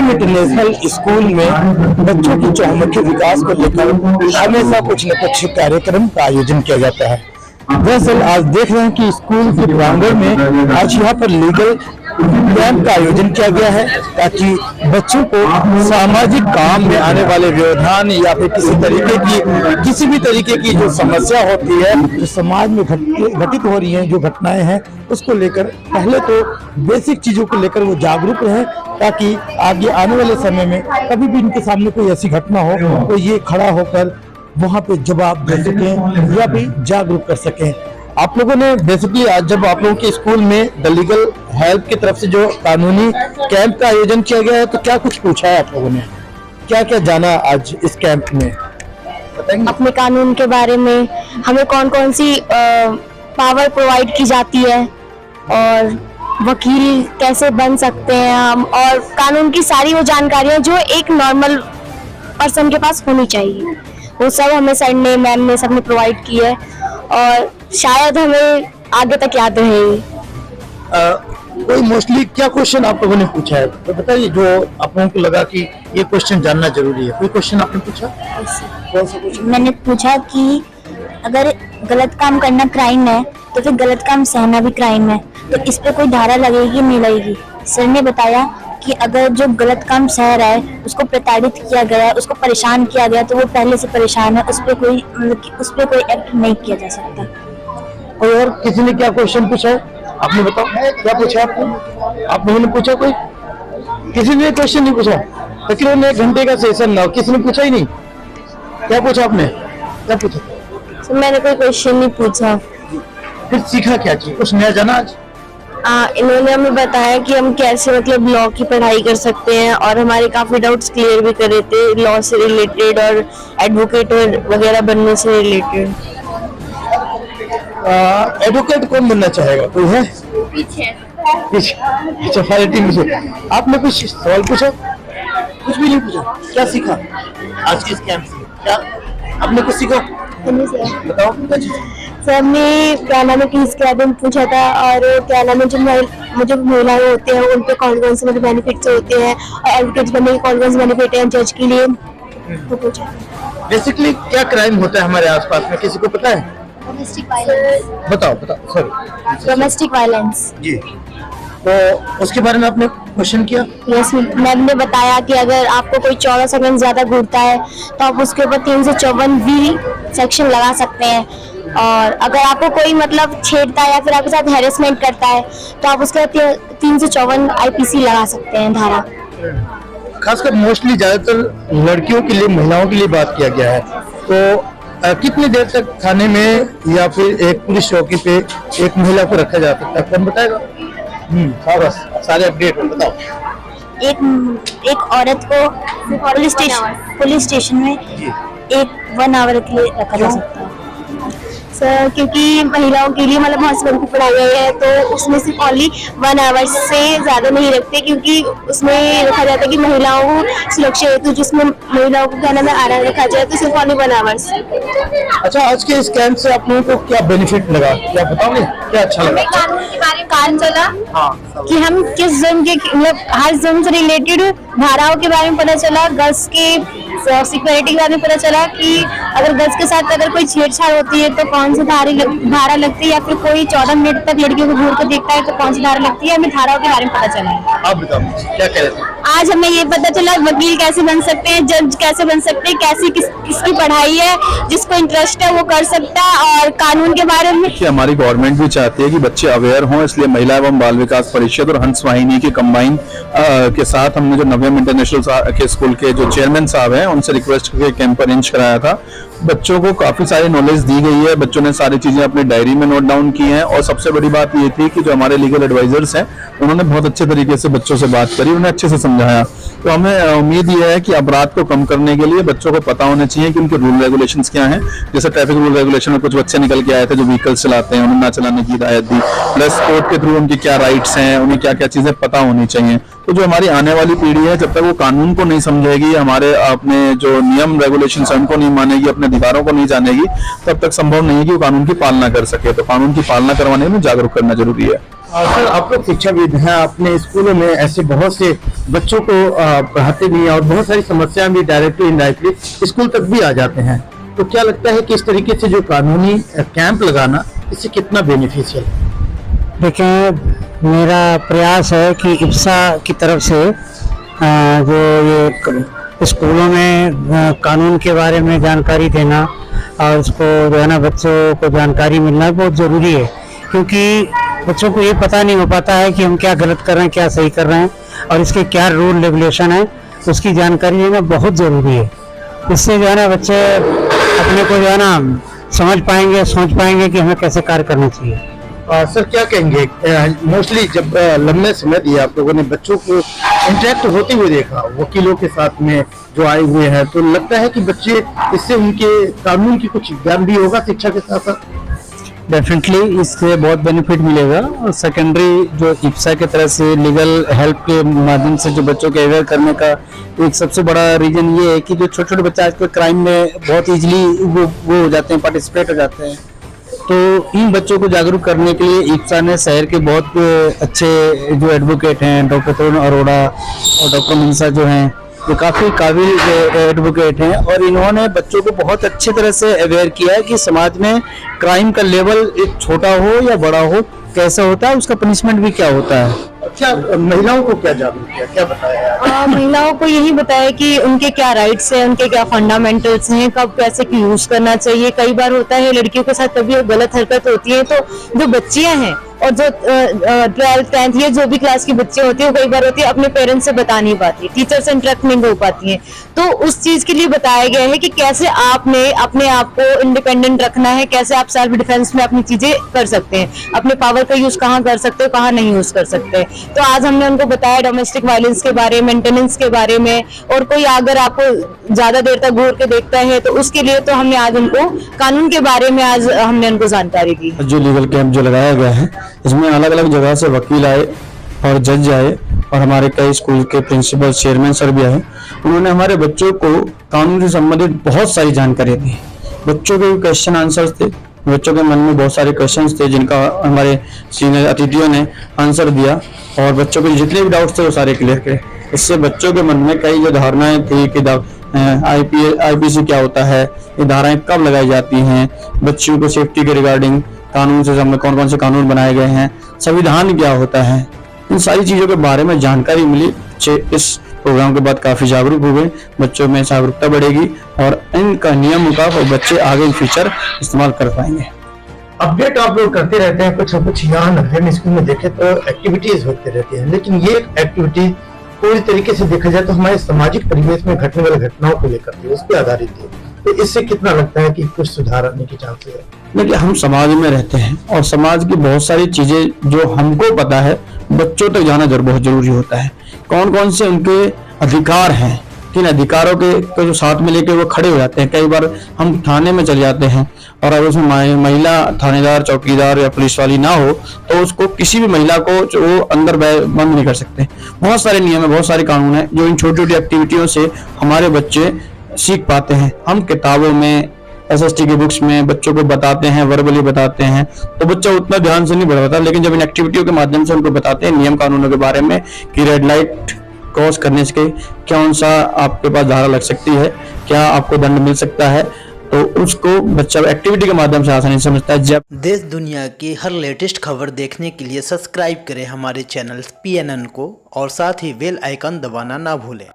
हर international school में बच्चों के चहुमुखी विकास को लेकर हमेशा कुछ न कुछ कार्यक्रम का आयोजन किया जाता है। दरअसल आज देख रहे हैं कि स्कूल के प्रांगण में आज यहाँ पर लीगल कैंप का आयोजन किया गया है ताकि बच्चों को सामाजिक काम में आने वाले व्यवधान या फिर किसी भी तरीके की जो समस्या होती है, जो समाज में घटित हो रही है, जो घटनाएं हैं, उसको लेकर पहले तो बेसिक चीजों को लेकर वो जागरूक रहे ताकि आगे आने वाले समय में कभी भी इनके सामने कोई ऐसी घटना हो तो ये खड़ा होकर वहां पे जवाब दे सकें या भी जागरूक कर सकें। आप लोगों ने बेसिकली आज जब आप लोगों के स्कूल में द लीगल हेल्प की तरफ से जो कानूनी कैंप का आयोजन किया गया है तो क्या कुछ पूछा है आप लोगों ने, क्या क्या जाना आज इस कैंप में बताएंगे? अपने कानून के बारे में, हमें कौन कौन सी पावर प्रोवाइड की जाती है और वकील कैसे बन सकते हैं हम, और कानून की सारी वो जानकारियां जो एक नॉर्मल पर्सन के पास होनी चाहिए, वो सब हमें सर ने, मैम ने, सबने प्रोवाइड की है और शायद हमें आगे तक याद रहेगी। कोई मोस्टली क्या क्वेश्चन आप लोगों ने पूछा है तो बताइए, जो आप लोगों को लगा कि ये क्वेश्चन जानना जरूरी है। कोई क्वेश्चन आपने पूछा? कौन सा क्वेश्चन? मैंने पूछा कि अगर गलत काम करना क्राइम है तो फिर गलत काम सहना भी क्राइम है, तो इस पे कोई धारा लगेगी नहीं लगेगी? सर ने बताया कि अगर जो गलत काम सह रहा है, उसको प्रताड़ित किया गया, उसको परेशान किया गया, तो वो पहले से परेशान है, उस पे कोई एक्ट नहीं किया जा सकता। कोई और किसी ने क्या क्वेश्चन पूछा है? आपने बताओ क्या पूछा आपने? आप लोगों ने पूछा? कोई किसी ने क्वेश्चन नहीं पूछा? तकरीबन 1 घंटे का सेशन ना, किसी ने पूछा ही नहीं। क्या पूछा आपने? क्या पूछा? तो मैंने कोई क्वेश्चन नहीं पूछा। फिर सीखा क्या चीज? कुछ नया जाना आज? इन्होंने हमें बताया कि हम कैसे मतलब लॉ की पढ़ाई कर सकते हैं और हमारे काफी डाउट्स क्लियर भी कर रहे थे लॉ से रिलेटेड और एडवोकेट वगैरह बनने से रिलेटेड। एडवोकेट कौन बनना चाहेगा? कोई है? पीछे। अच्छा, हमारी टीम से आपने कुछ सवाल पूछा? कुछ भी नहीं पूछा? क्या सीखा आज के इस कैंप से? क्या आपने कुछ सीखा? बताओ क्या चीज? सर ने क्या नाम है कि इसके बारे में पूछा था और क्या नाम है जो महिलाएं होते हैं उन पे कौन कौन से मतलब बेनिफिट्स होते हैं और एडवोकेट बनने के कौन कौन से बेनिफिट हैं जज के लिए, वो पूछा। बेसिकली क्या क्राइम होता है हमारे आसपास में, किसी को पता है? Domestic violence. बताओ सॉरी, डोमेस्टिक वायलेंस जी। तो उसके बारे में आपने क्वेश्चन किया? यस, मैम ने बताया कि अगर आपको कोई 14 सेकंड ज्यादा घूरता है तो आप उसके ऊपर 354 सेक्शन लगा सकते हैं, और अगर आपको कोई मतलब छेड़ता है या फिर आपके साथ हैरेसमेंट करता है तो आप उसके 354 IPC लगा सकते हैं धारा। खासकर मोस्टली ज्यादातर लड़कियों के लिए, महिलाओं के लिए बात किया गया है। तो कितनी देर तक थाने में या फिर एक पुलिस चौकी पे एक महिला को रखा जा सकता है? कौन बताएगा? बस सारे अपडेट बताओ। एक औरत को पुलिस स्टेशन में 1 आवर के लिए रखा जा सकता है सर, क्योंकि महिलाओं के लिए मतलब हॉस्पिटल की पढ़ाई है तो उसमें सिर्फ ओनली 1 आवर से ज्यादा नहीं रखते, क्योंकि उसमें रखा जाता है कि महिलाओं को सुरक्षा हेतु जिसमें महिलाओं को कहना में आराम रखा जाए तो सिर्फ ओनली 1 आवर्स। अच्छा, आज के इस कैंप से आप लोगों को क्या बेनिफिट लगा, क्या बताओगे? क्या अच्छा लगा? कानून के बारे में कान चला कि हम किस जुर्म के मतलब हर जुर्म से रिलेटेड धाराओं के बारे में पता चला, गर्ल्स के सिक्योरिटी के बारे में पता चला कि अगर गर्ल्स के साथ अगर कोई छेड़छाड़ होती है तो कौन सी धारा लगती है, या फिर कोई 14 मिनट तक लड़कियों को घूर कर देखता है तो कौन सी धारा लगती है, हमें धाराओं के बारे में पता चला है। आप बताओ क्या कह रहे थे? आज हमें ये पता चला वकील कैसे बन सकते हैं, जज कैसे बन सकते हैं, कैसी किसकी पढ़ाई है, जिसको इंटरेस्ट है वो कर सकता है, और कानून के बारे में हमारी गवर्नमेंट भी चाहती है कि बच्चे अवेयर हों, इसलिए महिला एवं बाल विकास परिषद और हंस वाहिनी के कंबाइन के साथ हमने जो नव्यम इंटरनेशनल के स्कूल के जो चेयरमैन साहब हैं उनसे रिक्वेस्ट करके कैंप अरेंज कराया था। बच्चों को काफी सारी नॉलेज दी गई है, बच्चों ने सारी चीजें अपनी डायरी में नोट डाउन की हैं, और सबसे बड़ी बात ये थी कि जो हमारे लीगल एडवाइजर्स हैं उन्होंने बहुत अच्छे तरीके से बच्चों से बात करी, उन्हें अच्छे से समझाया। तो हमें उम्मीद ये है कि अपराध को कम करने के लिए बच्चों को पता होना चाहिए कि उनके रूल रेगुलेशंस क्या हैं। जैसे ट्रैफिक रूल रेगुलेशन में कुछ बच्चे निकल के आए थे जो व्हीकल्स चलाते हैं, उन्हें ना चलाने की हिदायत दी, प्लस कोर्ट के थ्रू उनकी क्या राइट्स हैं, उन्हें क्या क्या चीजें पता होनी चाहिए। तो जो हमारी आने वाली पीढ़ी है जब तक वो कानून को नहीं समझेगी, हमारे अपने जो नियम रेगुलेशन है उनको नहीं मानेगी, अपने अधिकारों को नहीं जानेगी, तब तक संभव नहीं है कि वो कानून की पालना कर सके। तो कानून की पालना करवाने में जागरूक करना जरूरी है। सर आप लोग शिक्षाविद हैं, अपने स्कूलों में ऐसे बहुत से बच्चों को पढ़ाते भी हैं और बहुत सारी समस्याएं भी डायरेक्टली इनडायरेक्टली स्कूल तक भी आ जाते हैं, तो क्या लगता है कि इस तरीके से जो कानूनी कैंप लगाना इससे कितना बेनिफिशियल है? देखिए, मेरा प्रयास है कि इप्सा की तरफ से जो ये स्कूलों में कानून के बारे में जानकारी देना और उसको जो है ना बच्चों को जानकारी मिलना बहुत ज़रूरी है, क्योंकि बच्चों को ये पता नहीं हो पाता है कि हम क्या गलत कर रहे हैं, क्या सही कर रहे हैं और इसके क्या रूल रेगुलेशन है, उसकी जानकारी लेना बहुत ज़रूरी है। इससे जो है ना बच्चे अपने को जो है ना समझ पाएंगे, सोच पाएंगे कि हमें कैसे कार्य करना चाहिए। सर क्या कहेंगे, मोस्टली जब लंबे समय दिया आप लोगों ने बच्चों को इंटरेक्ट होते हुए देखा वकीलों के साथ में जो आए हुए हैं, तो लगता है कि बच्चे इससे उनके कानून की कुछ ज्ञान भी होगा शिक्षा के साथ साथ? डेफिनेटली इससे बहुत बेनिफिट मिलेगा। और सेकेंडरी जो इप्सा की तरह से लीगल हेल्प के माध्यम से जो बच्चों को अवेयर करने का एक सबसे बड़ा रीजन ये है कि जो छोटे छोटे बच्चे आजकल क्राइम में बहुत इजीली वो हो जाते हैं, पार्टिसिपेट हो जाते हैं, तो इन बच्चों को जागरूक करने के लिए इप्सा ने शहर के बहुत अच्छे जो एडवोकेट हैं, डॉक्टर तरुण अरोड़ा और डॉक्टर मनसा जो हैं, ये काफ़ी काबिल एडवोकेट हैं और इन्होंने बच्चों को बहुत अच्छी तरह से अवेयर किया है कि समाज में क्राइम का लेवल एक छोटा हो या बड़ा हो कैसा होता है, उसका पनिशमेंट भी क्या होता है। क्या महिलाओं को क्या जागरूक किया, क्या बताया? महिलाओं को यही बताया कि उनके क्या राइट्स हैं, उनके क्या फंडामेंटल्स हैं, कब कैसे यूज करना चाहिए। कई बार होता है लड़कियों के साथ कभी गलत हरकत होती है, तो जो बच्चियां हैं और जो 12th 10th या जो भी क्लास की बच्चे होती है, वो कई बार होती है अपने पेरेंट्स से बता नहीं पाती, टीचर से इंटरेक्ट नहीं हो पाती है, तो उस चीज के लिए बताया गया है कि कैसे आपने अपने आप को इंडिपेंडेंट रखना है, कैसे आप सेल्फ डिफेंस में अपनी चीजें कर सकते हैं, अपने पावर का यूज कहाँ कर सकते हो, कहाँ नहीं यूज कर सकते। तो आज हमने उनको बताया डोमेस्टिक वायलेंस के बारे में, मेंटेनेंस के बारे में, और कोई अगर आपको ज्यादा देर तक घूर के देखता है तो उसके लिए तो हमने आज उनको कानून के बारे में आज हमने उनको जानकारी दी। जो लीगल कैंप जो लगाया गया है इसमें अलग अलग जगह से वकील आए और जज आए और हमारे कई स्कूल के प्रिंसिपल, चेयरमैन सर भी आए। उन्होंने हमारे बच्चों को कानून से संबंधित बहुत सारी जानकारी दी। बच्चों के क्वेश्चन आंसर्स थे, बच्चों के मन में बहुत सारे क्वेश्चंस थे जिनका हमारे सीनियर अतिथियों ने आंसर दिया और बच्चों के जितने भी डाउट्स थे वो सारे क्लियर करे। इससे बच्चों के मन में कई जो धारणाएं थी कि आईपीसी क्या होता है, ये धाराएं कब लगाई जाती हैं, बच्चों को सेफ्टी के रिगार्डिंग कानून से सामने कौन कौन से कानून बनाए गए हैं, संविधान क्या होता है, इन सारी चीजों के बारे में जानकारी मिली। बच्चे इस प्रोग्राम के बाद काफी जागरूक हो गए, बच्चों में जागरूकता बढ़ेगी और इनका नियमों का बच्चे आगे इन फ्यूचर इस्तेमाल कर पाएंगे। अपडेट आप लोग करते रहते हैं, कुछ न कुछ यहाँ नगर स्कूल में देखे तो एक्टिविटीज होते रहती हैं, लेकिन ये एक्टिविटी पूरी तरीके से देखा जाए तो हमारे सामाजिक परिवेश में घटने वाली घटनाओं को लेकर के उस पर आधारित है, तो इससे कितना लगता है कि कुछ सुधार आने की चांसेस है? देखिए, हम समाज में रहते हैं और समाज की बहुत सारी चीजें जो हमको पता है बच्चों तक जाना बहुत जरूरी होता है। कौन कौन से उनके अधिकार हैं, किन अधिकारों के जो साथ में लेके वो खड़े हो जाते हैं। कई बार हम थाने में चले जाते हैं और अगर उसमें महिला थानेदार, चौकीदार या पुलिस वाली ना हो तो उसको किसी भी महिला को वो अंदर बंद नहीं कर सकते। बहुत सारे नियम है, बहुत सारे कानून है जो इन छोटी छोटी एक्टिविटियों से हमारे बच्चे सीख पाते हैं। हम किताबों में, एसएसटी की बुक्स में बच्चों को बताते हैं, वर्बली बताते हैं, तो बच्चा उतना ध्यान से नहीं पढ़ पाता, लेकिन जब इन एक्टिविटियों के माध्यम से उनको बताते हैं नियम कानूनों के बारे में कि रेड लाइट क्रॉस करने से कौन सा आपके पास धारा लग सकती है, क्या आपको दंड मिल सकता है, तो उसको बच्चा एक्टिविटी के माध्यम से आसानी से समझता है। जब देश दुनिया की हर लेटेस्ट खबर देखने के लिए सब्सक्राइब करें हमारे चैनल PNN को और साथ ही बेल आइकन दबाना ना भूलें।